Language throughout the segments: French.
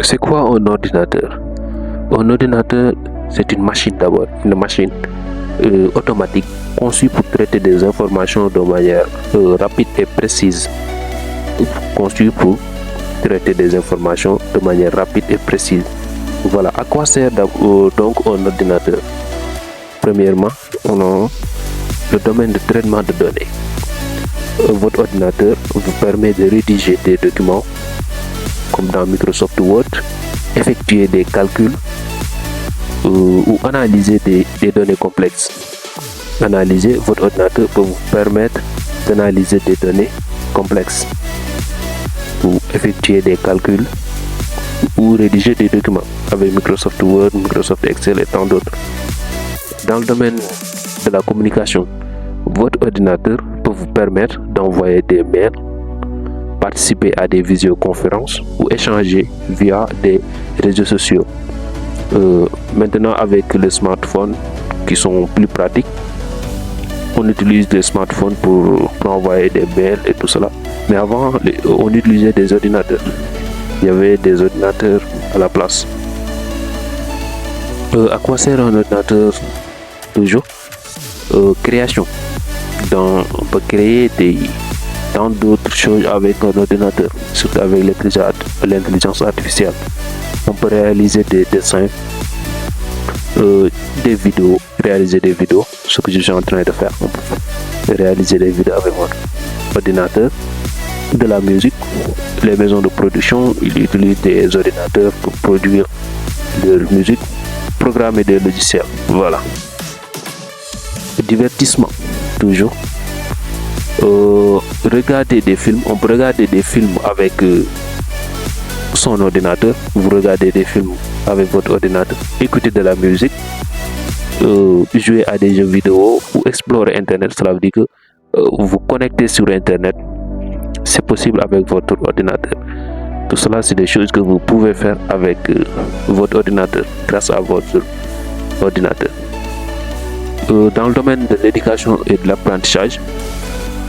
C'est quoi un ordinateur? Un ordinateur, c'est une machine d'abord, une machine automatique conçue pour traiter des informations de manière rapide et précise. Conçue pour traiter des informations de manière rapide et précise. Voilà, à quoi sert donc un ordinateur? Premièrement, on a le domaine de traitement de données. Votre ordinateur vous permet de rédiger des documents comme dans Microsoft Word, effectuer des calculs ou analyser des données complexes. Votre ordinateur peut vous permettre d'analyser des données complexes ou effectuer des calculs ou rédiger des documents avec Microsoft Word, Microsoft Excel et tant d'autres. Dans le domaine de la communication, votre ordinateur peut vous permettre d'envoyer des mails, participer à des visioconférences ou échanger via des réseaux sociaux. Maintenant, avec les smartphones qui sont plus pratiques, on utilise les smartphones pour envoyer des mails et tout cela. Mais avant, on utilisait des ordinateurs. Il y avait des ordinateurs à la place. À quoi sert un ordinateur? Toujours création. On peut créer tant d'autres choses avec un ordinateur, surtout avec l'intelligence artificielle. On peut réaliser des dessins, des vidéos, réaliser des vidéos, ce que je suis en train de faire. On peut réaliser des vidéos avec votre ordinateur, de la musique. Les maisons de production, ils utilisent des ordinateurs pour produire leur musique, programmer des logiciels. Voilà. Divertissement, toujours. Regarder des films, on peut regarder des films avec son ordinateur. Vous regardez des films avec votre ordinateur, écouter de la musique, jouer à des jeux vidéo ou explorer Internet. Cela veut dire que vous connectez sur Internet. C'est possible avec votre ordinateur. Tout cela, c'est des choses que vous pouvez faire avec votre ordinateur, grâce à votre ordinateur. Dans le domaine de l'éducation et de l'apprentissage,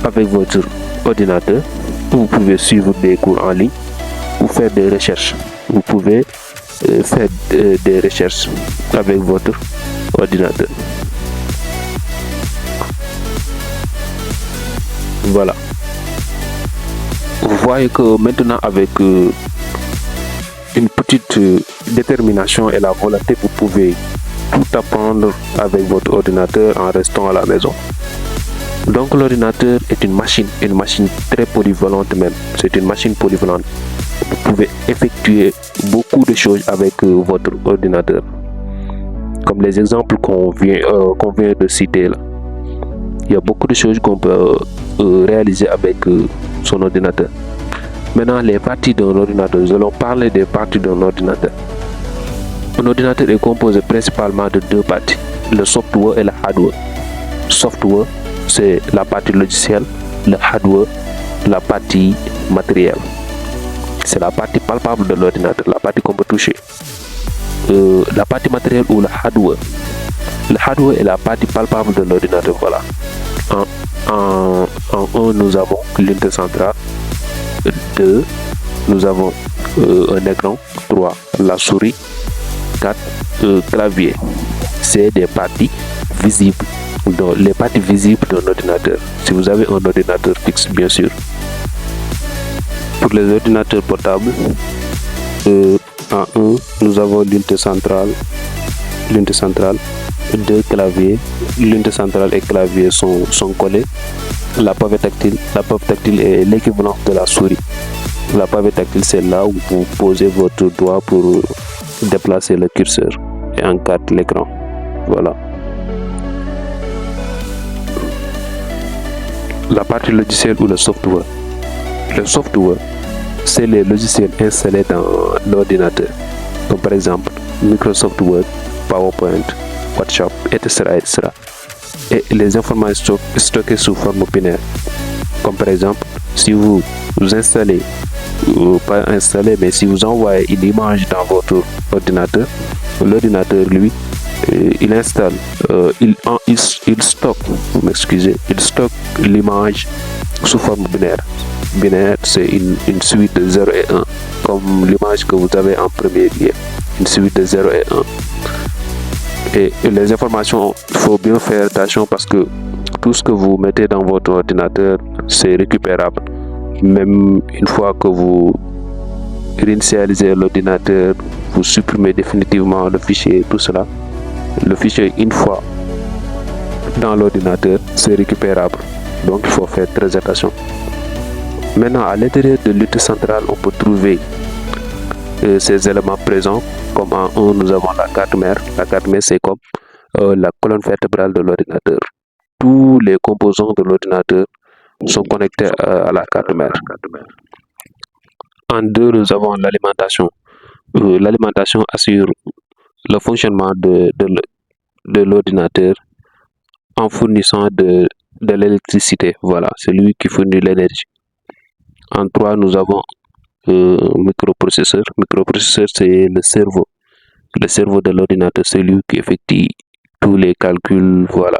avec votre ordinateur, vous pouvez suivre des cours en ligne ou faire des recherches. Vous pouvez faire des recherches avec votre ordinateur. Voilà. Vous voyez que maintenant, avec une petite détermination et la volonté, vous pouvez tout apprendre avec votre ordinateur en restant à la maison. Donc l'ordinateur est une machine très polyvalente même. C'est une machine polyvalente. Vous pouvez effectuer beaucoup de choses avec votre ordinateur. Comme les exemples qu'on vient de citer là. Il y a beaucoup de choses qu'on peut réaliser avec son ordinateur. Maintenant, les parties d'un ordinateur. Nous allons parler des parties d'un ordinateur. Un ordinateur est composé principalement de deux parties, le software et le hardware. Software, c'est la partie logicielle, le hardware, la partie matérielle. C'est la partie palpable de l'ordinateur, la partie qu'on peut toucher. La partie matérielle ou le hardware. Le hardware est la partie palpable de l'ordinateur. Voilà. En 1, nous avons l'unité centrale. 2, nous avons un écran. 3, la souris. 4, clavier. C'est des parties visibles. Donc, les parties visibles d'un ordinateur. Si vous avez un ordinateur fixe, bien sûr. Pour les ordinateurs portables, en 1, nous avons l'unité centrale. 2, claviers. L'unité centrale et clavier sont collés. La pavée tactile est l'équivalent de la souris. La pavée tactile, c'est là où vous posez votre doigt pour déplacer le curseur et encadrer l'écran. Voilà. La partie logicielle ou le software. Le software, c'est les logiciels installés dans l'ordinateur. Comme par exemple Microsoft Word, PowerPoint, Photoshop, etc., etc. Et les informations stockées sous forme binaire. Comme par exemple, si vous installez, pas installez, mais si vous envoyez une image dans votre ordinateur, l'ordinateur, lui, il installe, il stocke l'image sous forme binaire. Binaire, c'est une suite de 0 et 1, comme l'image que vous avez en premier lieu, une suite de 0 et 1. Et les informations, il faut bien faire attention parce que tout ce que vous mettez dans votre ordinateur, c'est récupérable. Même une fois que vous réinitialisez l'ordinateur, vous supprimez définitivement le fichier, tout cela. Le fichier, une fois dans l'ordinateur, c'est récupérable. Donc il faut faire très attention. Maintenant, à l'intérieur de l'unité centrale, on peut trouver ces éléments présents. Comme en 1, nous avons la carte mère. La carte mère, c'est comme la colonne vertébrale de l'ordinateur. Tous les composants de l'ordinateur sont connectés à la carte mère. En 2, nous avons l'alimentation. L'alimentation assure le fonctionnement de l'ordinateur en fournissant de l'électricité. Voilà, c'est lui qui fournit l'énergie. En 3, nous avons microprocesseur. Microprocesseur, c'est le cerveau de l'ordinateur, c'est lui qui effectue tous les calculs. Voilà,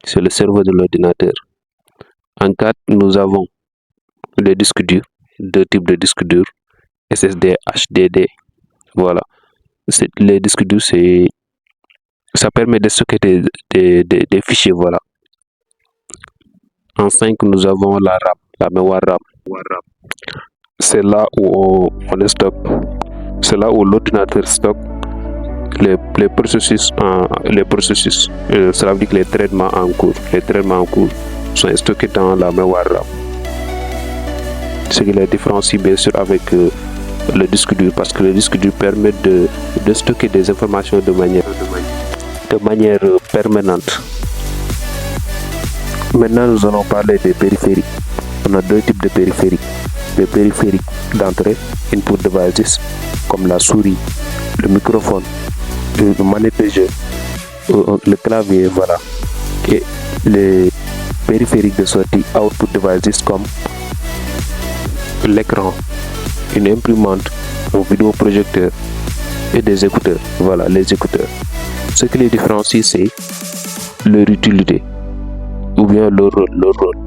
c'est le cerveau de l'ordinateur. En 4, nous avons les disques durs, deux types de disques durs, SSD, HDD. Voilà, les disques durs, ça permet de stocker des fichiers. Voilà. En 5, nous avons la RAM, la mémoire RAM. C'est là où on stocke, c'est là où l'ordinateur stocke les processus, cela veut dire que les traitements en cours sont stockés dans la mémoire RAM. Ce qui les différencie bien sûr avec le disque dur, parce que le disque dur permet de stocker des informations de manière permanente. Maintenant, nous allons parler des périphériques. On a deux types de périphériques. Les périphériques d'entrée, input devices, comme la souris, le microphone, le manette de jeu, le clavier, voilà. Et les périphériques de sortie, output devices, comme l'écran, une imprimante, un vidéoprojecteur et des écouteurs. Voilà, les écouteurs. Ce qui les différencie, c'est leur utilité ou bien leur rôle.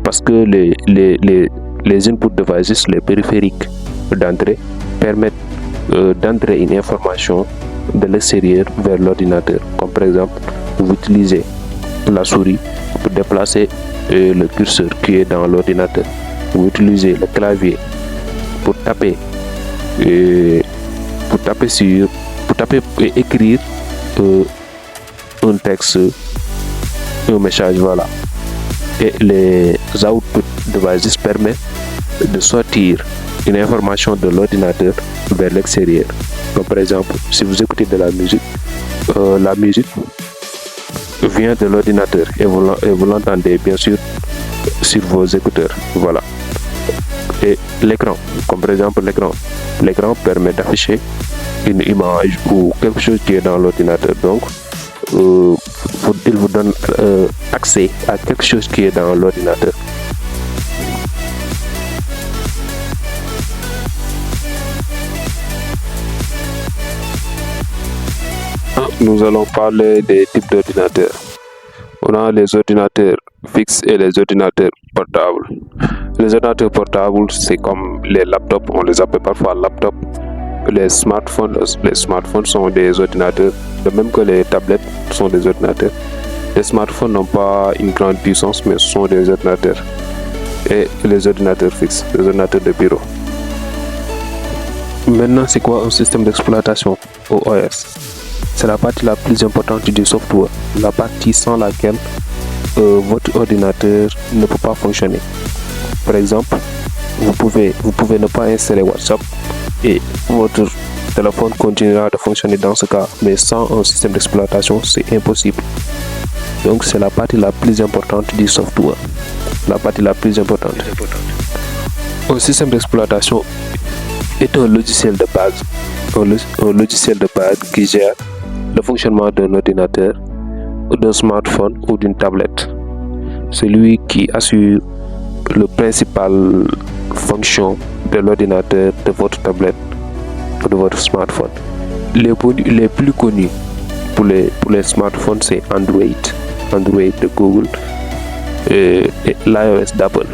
Parce que les input devices, les périphériques d'entrée, permettent d'entrer une information de l'extérieur vers l'ordinateur. Comme par exemple, vous utilisez la souris pour déplacer le curseur qui est dans l'ordinateur. Vous utilisez le clavier pour taper et écrire un texte, un message, voilà. Et les output devices permettent de sortir une information de l'ordinateur vers l'extérieur. Comme par exemple, si vous écoutez de la musique vient de l'ordinateur et vous l'entendez bien sûr sur vos écouteurs. Voilà. Et l'écran, comme par exemple l'écran permet d'afficher une image ou quelque chose qui est dans l'ordinateur. Donc il vous donne accès à quelque chose qui est dans l'ordinateur. Nous allons parler des types d'ordinateurs. On a les ordinateurs fixes et les ordinateurs portables. Les ordinateurs portables, c'est comme les laptops, on les appelle parfois laptops. Les smartphones sont des ordinateurs, de même que les tablettes sont des ordinateurs. Les smartphones n'ont pas une grande puissance, mais ce sont des ordinateurs. Et les ordinateurs fixes, les ordinateurs de bureau. Maintenant, c'est quoi un système d'exploitation, OS? C'est la partie la plus importante du software, la partie sans laquelle votre ordinateur ne peut pas fonctionner. Par exemple, vous pouvez ne pas installer WhatsApp et votre téléphone continuera de fonctionner dans ce cas, mais sans un système d'exploitation, c'est impossible. Donc c'est la partie la plus importante du software, la partie la plus importante. Un système d'exploitation est un logiciel de base, un logiciel de base qui gère le fonctionnement d'un ordinateur, d'un smartphone ou d'une tablette. C'est lui qui assure le principal fonction de l'ordinateur, de votre tablette ou de votre smartphone. Les plus connus pour les smartphones, c'est Android de Google et l'iOS d'Apple.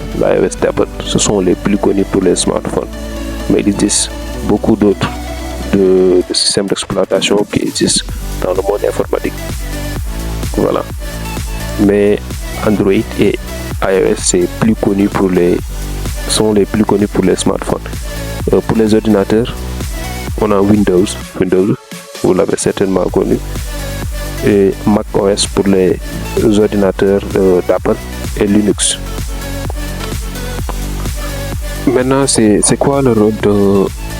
Ce sont les plus connus pour les smartphones. Mais il existe beaucoup d'autres de systèmes d'exploitation qui existent dans le monde informatique. Voilà. Mais Android et iOS sont les plus connus pour les smartphones. Pour les ordinateurs, on a Windows, vous l'avez certainement connu, et macOS pour les ordinateurs d'Apple et Linux. Maintenant, c'est quoi le rôle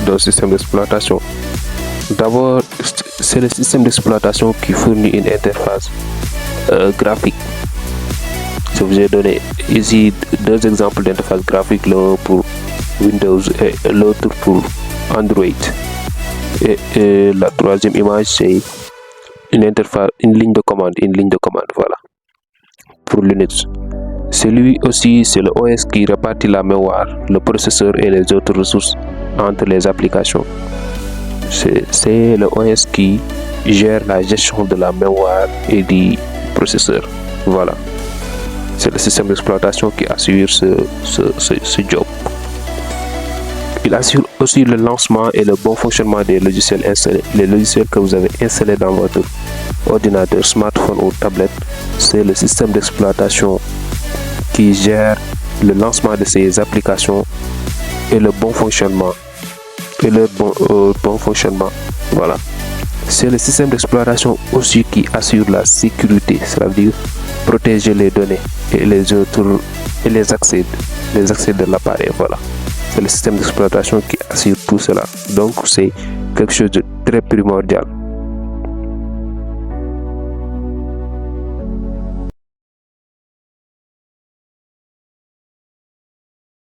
d'un système d'exploitation? D'abord, c'est le système d'exploitation qui fournit une interface graphique. Je vous ai donné ici deux exemples d'interface graphique, l'un pour Windows et l'autre pour Android. Et la troisième image, c'est une interface, une ligne de commande, voilà, pour Linux. Celui aussi, c'est le OS qui répartit la mémoire, le processeur et les autres ressources entre les applications. C'est le OS qui gère la gestion de la mémoire et du processeur. Voilà. C'est le système d'exploitation qui assure ce job. Il assure aussi le lancement et le bon fonctionnement des logiciels installés. Les logiciels que vous avez installés dans votre ordinateur, smartphone ou tablette, c'est le système d'exploitation qui gère le lancement de ces applications et le bon fonctionnement. Voilà. C'est le système d'exploitation aussi qui assure la sécurité, c'est-à-dire protéger les données et les accès de l'appareil. Voilà. C'est le système d'exploitation qui assure tout cela. Donc c'est quelque chose de très primordial.